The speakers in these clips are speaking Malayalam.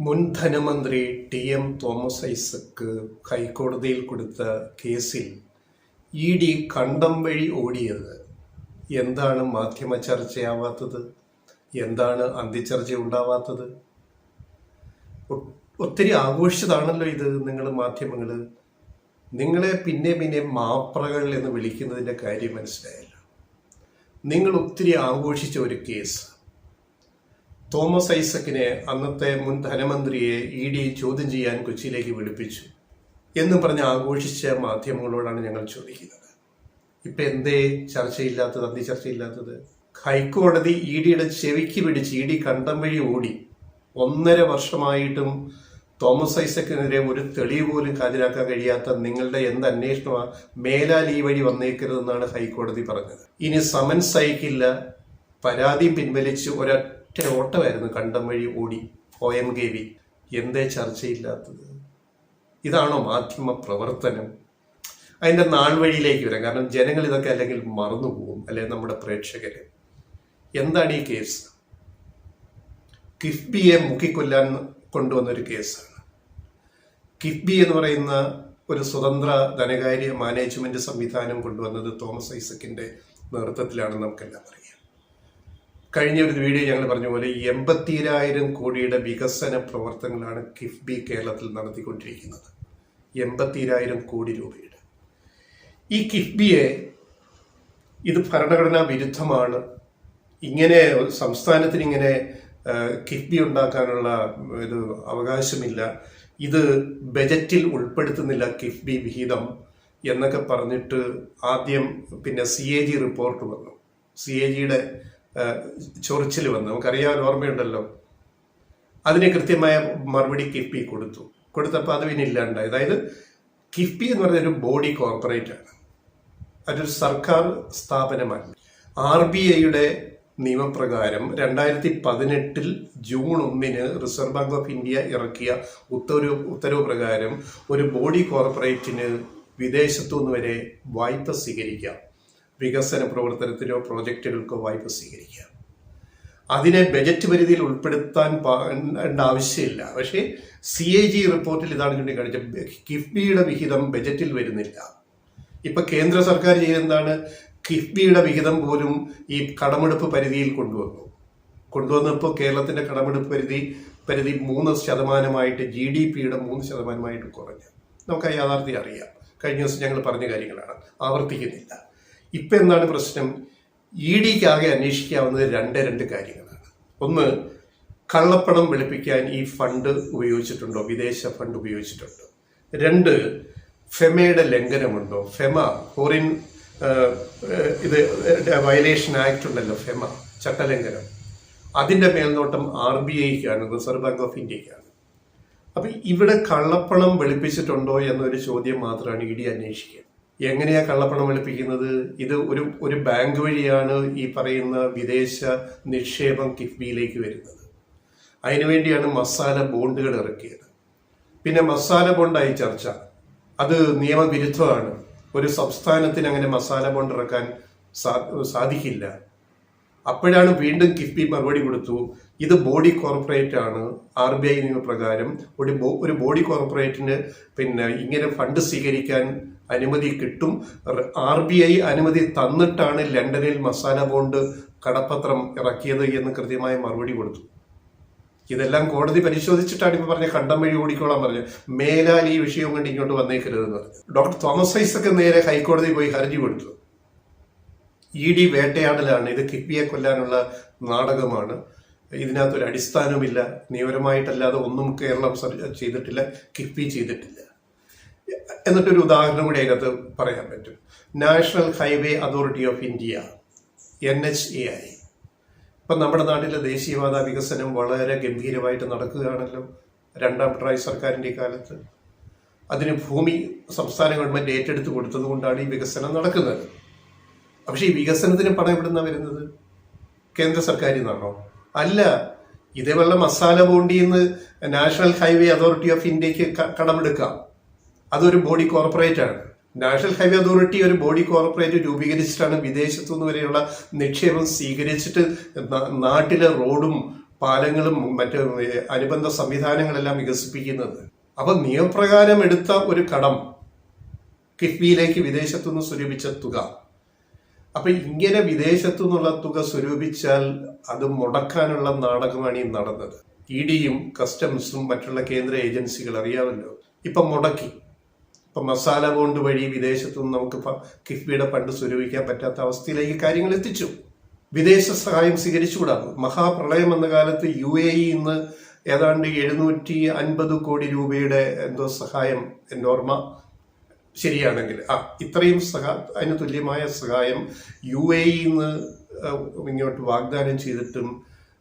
മുൻ ധനമന്ത്രി ടി.എം. തോമസ് ഐസക്ക് ഹൈക്കോടതിയിൽ കൊടുത്ത കേസിൽ ഇ.ഡി. കണ്ടം വഴി ഓടിയത് എന്താണ് മാധ്യമ ചർച്ചയാവാത്തത്? എന്താണ് അന്തിച്ചർച്ച ഉണ്ടാവാത്തത്? ഒത്തിരി ആഘോഷിച്ചതാണല്ലോ ഇത്. നിങ്ങൾ മാധ്യമങ്ങൾ നിങ്ങളെ പിന്നെ മാപ്രകൾ എന്ന് വിളിക്കുന്നതിൻ്റെ കാര്യം മനസ്സിലായല്ലോ. നിങ്ങൾ ഒത്തിരി ആഘോഷിച്ച ഒരു കേസ്, തോമസ് ഐസക്കിനെ, അന്നത്തെ മുൻ ധനമന്ത്രിയെ ഇ.ഡി. ചോദ്യം ചെയ്യാൻ കൊച്ചിയിലേക്ക് വിളിപ്പിച്ചു എന്ന് പറഞ്ഞ് ആഘോഷിച്ച മാധ്യമങ്ങളോടാണ് ഞങ്ങൾ ചോദിക്കുന്നത്. ഇപ്പം എന്തേ ചർച്ചയില്ലാത്തത്, അന്തിചർച്ചയില്ലാത്തത്? ഹൈക്കോടതി ഇ.ഡിയുടെ ചെവിക്ക് പിടിച്ച് ഇ.ഡി. കണ്ടം വഴി ഓടി. 1.5 വർഷമായിട്ടും തോമസ് ഐസക്കിനെതിരെ ഒരു തെളിവ് പോലും ഹാജരാക്കാൻ കഴിയാത്ത നിങ്ങളുടെ എന്ത് അന്വേഷണമാണ് മേലാൽ ഈ വഴി വന്നേക്കരുതെന്നാണ് ഹൈക്കോടതി പറഞ്ഞത്. ഇനി സമൻസ് അയക്കില്ല, പരാതിയും പിൻവലിച്ച് ഒരൊറ്റ ഓട്ടമായിരുന്നു കണ്ടം വഴി ഓടി OMKV. എന്തേ ചർച്ചയില്ലാത്തത്? ഇതാണോ മാധ്യമ പ്രവർത്തനം? അതിൻ്റെ നാൾ വഴിയിലേക്ക് വരാം. കാരണം ജനങ്ങൾ ഇതൊക്കെ അല്ലെങ്കിൽ മറന്നുപോകും, അല്ലെങ്കിൽ നമ്മുടെ പ്രേക്ഷകര്. എന്താണ് ഈ കേസ്? കിഫ്ബിയെ മുക്കിക്കൊല്ലാൻ കൊണ്ടുവന്നൊരു കേസാണ്. കിഫ്ബി എന്ന് പറയുന്ന ഒരു സ്വതന്ത്ര ധനകാര്യ മാനേജ്മെന്റ് സംവിധാനം കൊണ്ടുവന്നത് തോമസ് ഐസക്കിന്റെ നേതൃത്വത്തിലാണെന്ന് നമുക്കെല്ലാം അറിയാം. കഴിഞ്ഞ ഒരു വീഡിയോ ഞങ്ങൾ പറഞ്ഞ പോലെ 80,000 കോടിയുടെ വികസന പ്രവർത്തനങ്ങളാണ് കിഫ്ബി കേരളത്തിൽ നടത്തിക്കൊണ്ടിരിക്കുന്നത്. 80,000 കോടി രൂപയുടെ ഈ കിഫ്ബിയെ, ഇത് ഭരണഘടനാ വിരുദ്ധമാണ്, ഇങ്ങനെ സംസ്ഥാനത്തിന് ഇങ്ങനെ കിഫ്ബി ഉണ്ടാക്കാനുള്ള ഇത് അവകാശമില്ല, ഇത് ബജറ്റിൽ ഉൾപ്പെടുത്തുന്നില്ല കിഫ്ബി വിഹിതം എന്നൊക്കെ പറഞ്ഞിട്ട് ആദ്യം പിന്നെ CAG റിപ്പോർട്ട് വന്നു. CAGയുടെ ചൊറിച്ചിൽ വന്നു, നമുക്കറിയാൻ ഓർമ്മയുണ്ടല്ലോ. അതിന് കൃത്യമായ മറുപടി കിഫ്ബി കൊടുത്തപ്പോൾ അത് പിന്നെ ഇല്ലാണ്ടായി. അതായത് കിഫ്ബി എന്ന് പറയുന്ന ഒരു ബോഡി കോർപ്പറേറ്റ് ആണ്, അതൊരു സർക്കാർ സ്ഥാപനമാണ്. RBIയുടെ നിയമപ്രകാരം 2018 June 1 reserve bank of India ഇറക്കിയ ഉത്തരവ് പ്രകാരം ഒരു ബോഡി കോർപ്പറേറ്റിന് വിദേശത്തു നിന്ന് വരെ വായ്പ സ്വീകരിക്കാം, വികസന പ്രവർത്തനത്തിനോ പ്രോജക്റ്റുകൾക്കോ വായ്പ സ്വീകരിക്കാം. അതിനെ ബജറ്റ് പരിധിയിൽ ഉൾപ്പെടുത്താൻ ആവശ്യമില്ല. പക്ഷേ CAG റിപ്പോർട്ടിൽ ഇതാണ് ചൂണ്ടിക്കാണിച്ചത്, കിഫ്ബിയുടെ വിഹിതം ബജറ്റിൽ വരുന്നില്ല. ഇപ്പൊ കേന്ദ്ര സർക്കാർ ചെയ്യുന്നതാണ്, കിഫ്ബിയുടെ വിഹിതം പോലും ഈ കടമെടുപ്പ് പരിധിയിൽ കൊണ്ടുവന്നപ്പോൾ കേരളത്തിന്റെ കടമെടുപ്പ് പരിധി 3% GDPയുടെ 3% കുറഞ്ഞു. നമുക്ക് ആ യാഥാർത്ഥ്യം അറിയാം. കഴിഞ്ഞ ദിവസം ഞങ്ങൾ പറഞ്ഞ കാര്യങ്ങളാണ്, ആവർത്തിക്കുന്നില്ല. ഇപ്പം എന്താണ് പ്രശ്നം? EDക്ക് ആകെ അന്വേഷിക്കാവുന്നത് രണ്ട് കാര്യങ്ങളാണ്. ഒന്ന്, കള്ളപ്പണം വെളുപ്പിക്കാൻ ഈ ഫണ്ട് ഉപയോഗിച്ചിട്ടുണ്ടോ, വിദേശ ഫണ്ട് ഉപയോഗിച്ചിട്ടുണ്ടോ. 2, ഫെമയുടെ ലംഘനമുണ്ടോ. ഫെമ, ഫോറിൻ ഇത് വയലേഷൻ ആക്ട് ഉണ്ടല്ലോ, ഫെമ ചട്ടലംഘനം, അതിൻ്റെ മേൽനോട്ടം RBIക്കാണ്, റിസർവ് ബാങ്ക് ഓഫ് ഇന്ത്യക്കാണ്. അപ്പൊ ഇവിടെ കള്ളപ്പണം വെളുപ്പിച്ചിട്ടുണ്ടോ എന്നൊരു ചോദ്യം മാത്രമാണ് ED അന്വേഷിക്കുക. എങ്ങനെയാ കള്ളപ്പണം വെളുപ്പിക്കുന്നത്? ഇത് ഒരു ബാങ്ക് വഴിയാണ് ഈ പറയുന്ന വിദേശ നിക്ഷേപം കിഫ്ബിയിലേക്ക് വരുന്നത്. അതിനുവേണ്ടിയാണ് മസാല ബോണ്ടുകൾ ഇറക്കിയത്. പിന്നെ മസാല ബോണ്ടായി ചർച്ച, അത് നിയമവിരുദ്ധമാണ്. ഒരു സംസ്ഥാനത്തിന് അങ്ങനെ മസാല ബോണ്ട് ഇറക്കാൻ സാധിക്കില്ല. അപ്പോഴാണ് വീണ്ടും കിഫ്ബി മറുപടി കൊടുത്തു, ഇത് ബോഡി കോർപ്പറേറ്റ് ആണ്, RBI നിയമപ്രകാരം ഒരു ബോഡി കോർപ്പറേറ്റിന് പിന്നെ ഇങ്ങനെ ഫണ്ട് സ്വീകരിക്കാൻ അനുമതി കിട്ടും. RBI അനുമതി തന്നിട്ടാണ് ലണ്ടനിൽ മസാല ബോണ്ട് കടപ്പത്രം ഇറക്കിയത് എന്ന് കൃത്യമായ മറുപടി കൊടുത്തു. ഇതെല്ലാം കോടതി പരിശോധിച്ചിട്ടാണ് ഇപ്പൊ പറഞ്ഞ കണ്ടം വഴി ഓടിക്കോളാൻ പറഞ്ഞു. മേലാൽ ഈ വിഷയം കൊണ്ട് ഇങ്ങോട്ട് വന്നേക്കരുതെന്ന് പറഞ്ഞു. ഡോക്ടർ തോമസ് ഐസക്ക് നേരെ ഹൈക്കോടതി പോയി ഹർജി കൊടുത്തു. ED വേട്ടയാടലാണ്, ഇത് കിഫ്ബിയെ കൊല്ലാനുള്ള നാടകമാണ്, ഇതിനകത്തൊരു അടിസ്ഥാനമില്ല, നിയമപരമായിട്ടല്ലാതെ ഒന്നും കേരളം ചെയ്തിട്ടില്ല, കിഫ്ബി ചെയ്തിട്ടില്ല. എന്നിട്ടൊരു ഉദാഹരണം കൂടി അതിനകത്ത് പറയാൻ പറ്റും. National highway authority of India, NHAI. ഇപ്പം നമ്മുടെ നാട്ടിലെ ദേശീയപാത വികസനം വളരെ ഗംഭീരമായിട്ട് നടക്കുകയാണല്ലോ 2ാം പിണറായി സർക്കാരിൻ്റെ കാലത്ത്. അതിന് ഭൂമി സംസ്ഥാന ഗവൺമെന്റ് ഏറ്റെടുത്ത് കൊടുത്തത് കൊണ്ടാണ് ഈ വികസനം നടക്കുന്നത്. പക്ഷെ ഈ വികസനത്തിന് പണം എവിടുന്നാണ് വരുന്നത്? കേന്ദ്ര സർക്കാരിൽ നിന്നാണോ? അല്ല. ഇതേപോലെ മസാല ബോണ്ടിൽ നിന്ന് നാഷണൽ ഹൈവേ അതോറിറ്റി ഓഫ് ഇന്ത്യക്ക് കടമെടുക്കാം. അതൊരു ബോഡി കോർപ്പറേറ്റ് ആണ്. നാഷണൽ ഹൈവേ അതോറിറ്റി ഒരു ബോഡി കോർപ്പറേറ്റ് രൂപീകരിച്ചിട്ടാണ് വിദേശത്തു നിന്ന് വരെയുള്ള നിക്ഷേപം സ്വീകരിച്ചിട്ട് നാട്ടിലെ റോഡും പാലങ്ങളും മറ്റ് അനുബന്ധ സംവിധാനങ്ങളെല്ലാം വികസിപ്പിക്കുന്നത്. അപ്പൊ നിയമപ്രകാരം എടുത്ത ഒരു കടം കിഫ്ബിയിലേക്ക് വിദേശത്തുനിന്ന് സ്വരൂപിച്ച തുക, അപ്പൊ ഇങ്ങനെ വിദേശത്തു നിന്നുള്ള തുക സ്വരൂപിച്ചാൽ അത് മുടക്കാനുള്ള നാടകമാണ് ഈ നടന്നത്. ഇഡിയും കസ്റ്റംസും മറ്റുള്ള കേന്ദ്ര ഏജൻസികൾ അറിയാമല്ലോ, ഇപ്പൊ മുടക്കി. ഇപ്പൊ മസാല ബോണ്ട് വഴി വിദേശത്തുനിന്ന് നമുക്ക് കിഫ്ബിയുടെ ഫണ്ട് സ്വരൂപിക്കാൻ പറ്റാത്ത അവസ്ഥയിലേക്ക് കാര്യങ്ങൾ എത്തിച്ചു. വിദേശ സഹായം സ്വീകരിച്ചുകൂടാ. മഹാപ്രളയം എന്ന കാലത്ത് UAE ഇന്ന് ഏതാണ്ട് 750 കോടി രൂപയുടെ എന്തോ സഹായം, എൻ്റെ ഓർമ്മ ശരിയാണെങ്കിൽ ഇത്രയും അതിന് തുല്യമായ സഹായം UAE ഇന്ന് ഇങ്ങോട്ട് വാഗ്ദാനം ചെയ്തിട്ടും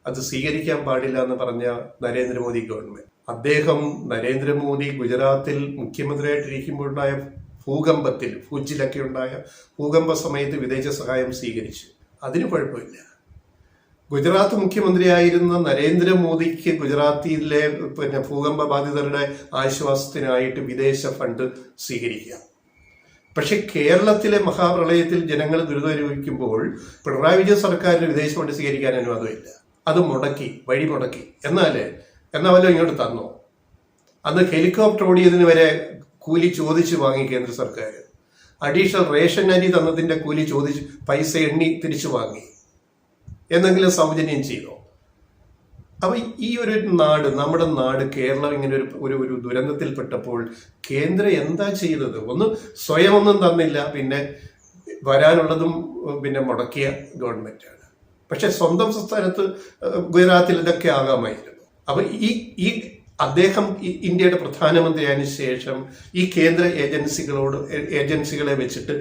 അത് സ്വീകരിക്കാൻ പാടില്ല എന്ന് പറഞ്ഞ നരേന്ദ്രമോദി ഗവൺമെന്റ്. അദ്ദേഹം നരേന്ദ്രമോദി ഗുജറാത്തിൽ മുഖ്യമന്ത്രിയായിട്ടിരിക്കുമ്പോഴുണ്ടായ ഭൂകമ്പത്തിൽ, ഭുജിലൊക്കെ ഉണ്ടായ ഭൂകമ്പ സമയത്ത് വിദേശ സഹായം സ്വീകരിച്ചു. അതിന് കുഴപ്പമില്ല. ഗുജറാത്ത് മുഖ്യമന്ത്രിയായിരുന്ന നരേന്ദ്രമോദിക്ക് ഗുജറാത്തിലെ ഭൂകമ്പ ബാധിതരുടെ ആശ്വാസത്തിനായിട്ട് വിദേശ ഫണ്ട് സ്വീകരിക്കാം. പക്ഷെ കേരളത്തിലെ മഹാപ്രളയത്തിൽ ജനങ്ങൾ ദുരിതമനുഭവിക്കുമ്പോൾ പിണറായി വിജയൻ സർക്കാരിന് വിദേശ ഫണ്ട് സ്വീകരിക്കാൻ അനുവാദമില്ല. അത് മുടക്കി, വഴി മുടക്കി. എന്നാൽ വല്ലതും ഇങ്ങോട്ട് തന്നോ? അന്ന് ഹെലികോപ്റ്റർ ഓടിയതിന് വരെ കൂലി ചോദിച്ചു വാങ്ങി കേന്ദ്ര സർക്കാർ. അഡീഷണൽ റേഷൻ അരി തന്നതിന്റെ കൂലി ചോദിച്ച് പൈസ എണ്ണി തിരിച്ചു വാങ്ങി. എന്തെങ്കിലും സൗജന്യം ചെയ്തോ? അപ്പൊ ഈ ഒരു നാട്, നമ്മുടെ നാട് കേരളം ഇങ്ങനെ ഒരു ദുരന്തത്തിൽപ്പെട്ടപ്പോൾ കേന്ദ്രം എന്താ ചെയ്തത്? ഒന്ന് സ്വയം ഒന്നും തന്നില്ല, പിന്നെ വരാനുള്ളതും പിന്നെ മുടക്കിയ ഗവൺമെന്റാണ്. പക്ഷെ സ്വന്തം സംസ്ഥാനത്ത് ഗുജറാത്തിൽ ഇതൊക്കെ ആകാമായിരുന്നു. അപ്പൊ ഈ അദ്ദേഹം ഇന്ത്യയുടെ പ്രധാനമന്ത്രിയായതിനു ശേഷം ഈ കേന്ദ്ര ഏജൻസികളെ വെച്ചിട്ട്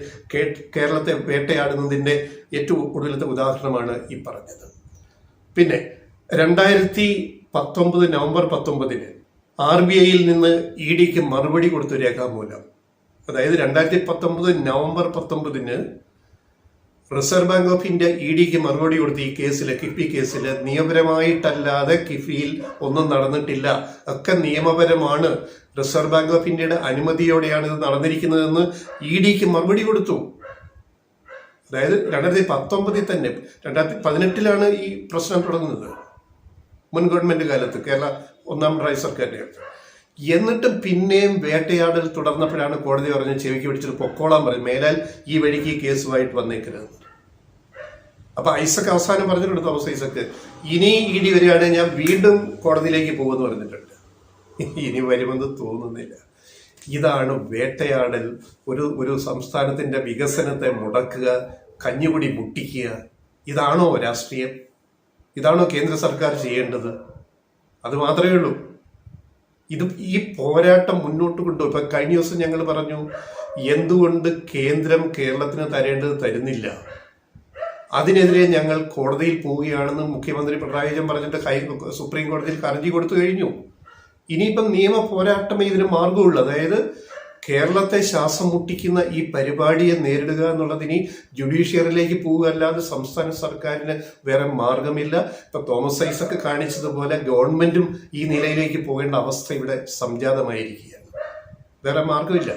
കേരളത്തെ വേട്ടയാടുന്നതിന്റെ ഏറ്റവും ഒടുവിലത്തെ ഉദാഹരണമാണ് ഈ പറഞ്ഞത്. പിന്നെ 2019 നവംബർ 19 RBIയിൽ നിന്ന് EDക്ക് മറുപടി കൊടുത്തു രേഖാമൂലം. അതായത് 2019 നവംബർ 19 റിസർവ് ബാങ്ക് ഓഫ് ഇന്ത്യ EDക്ക് മറുപടി കൊടുത്ത് ഈ കേസിൽ, കിഫ്ബി കേസിൽ നിയമപരമായിട്ടല്ലാതെ കിഫ്ബിയിൽ ഒന്നും നടന്നിട്ടില്ല, ഒക്കെ നിയമപരമാണ്, റിസർവ് ബാങ്ക് ഓഫ് ഇന്ത്യയുടെ അനുമതിയോടെയാണ് ഇത് നടന്നിരിക്കുന്നതെന്ന് EDക്ക് മറുപടി കൊടുത്തു. അതായത് 2019 തന്നെ, 2018 ഈ പ്രശ്നം തുടങ്ങുന്നത്, മുൻ ഗവൺമെന്റ് കാലത്ത്, കേരള ഒന്നാം പിണറായി സർക്കാരിന്റെ കാലത്ത്. എന്നിട്ടും പിന്നെയും വേട്ടയാടൽ തുടർന്നപ്പോഴാണ് കോടതി പറഞ്ഞ് ചെവിക്ക് പിടിച്ചിട്ട് പൊക്കോളാൻ പറയും, മേലാൽ ഈ വഴിക്ക് ഈ കേസുമായിട്ട് വന്നേക്കരുത്. അപ്പൊ ഐസക് അവസാനം പറഞ്ഞിട്ടുണ്ട്, തോമസ് ഐസക്, ഇനി ED വരികയാണെങ്കിൽ ഞാൻ വീണ്ടും കോടതിയിലേക്ക് പോകുമെന്ന് പറഞ്ഞിട്ടുണ്ട്. ഇനി വരുമെന്ന് തോന്നുന്നില്ല. ഇതാണ് വേട്ടയാടൽ. ഒരു സംസ്ഥാനത്തിന്റെ വികസനത്തെ മുടക്കുക, കഞ്ഞുകുടി മുട്ടിക്കുക. ഇതാണോ രാഷ്ട്രീയം? ഇതാണോ കേന്ദ്ര സർക്കാർ ചെയ്യേണ്ടത്? അത് മാത്രമേ ഉള്ളൂ. ഈ പോരാട്ടം മുന്നോട്ട് കൊണ്ടുപോയി. ഇപ്പൊ കഴിഞ്ഞ ദിവസം ഞങ്ങൾ പറഞ്ഞു, എന്തുകൊണ്ട് കേന്ദ്രം കേരളത്തിന് തരേണ്ടത് തരുന്നില്ല, അതിനെതിരെ ഞങ്ങൾ കോടതിയിൽ പോവുകയാണെന്ന് മുഖ്യമന്ത്രി പിണറായി വിജയൻ പറഞ്ഞിട്ട് സുപ്രീം കോടതിയിൽ ഹർജി കൊടുത്തു കഴിഞ്ഞു. ഇനിയിപ്പം നിയമ പോരാട്ടമേ ഇതിന് മാർഗമുള്ളൂ. അതായത് കേരളത്തെ ശ്വാസം മുട്ടിക്കുന്ന ഈ പരിപാടിയെ നേരിടുക എന്നുള്ളതിനി ജുഡീഷ്യറിയിലേക്ക് പോവുകയല്ലാതെ സംസ്ഥാന സർക്കാരിന് വേറെ മാർഗമില്ല. ഇപ്പൊ തോമസ് ഐസക് കാണിച്ചതുപോലെ ഗവൺമെന്റും ഈ നിലയിലേക്ക് പോകേണ്ട അവസ്ഥ ഇവിടെ സംജാതമായിരിക്കുകയാണ്. വേറെ മാർഗമില്ല.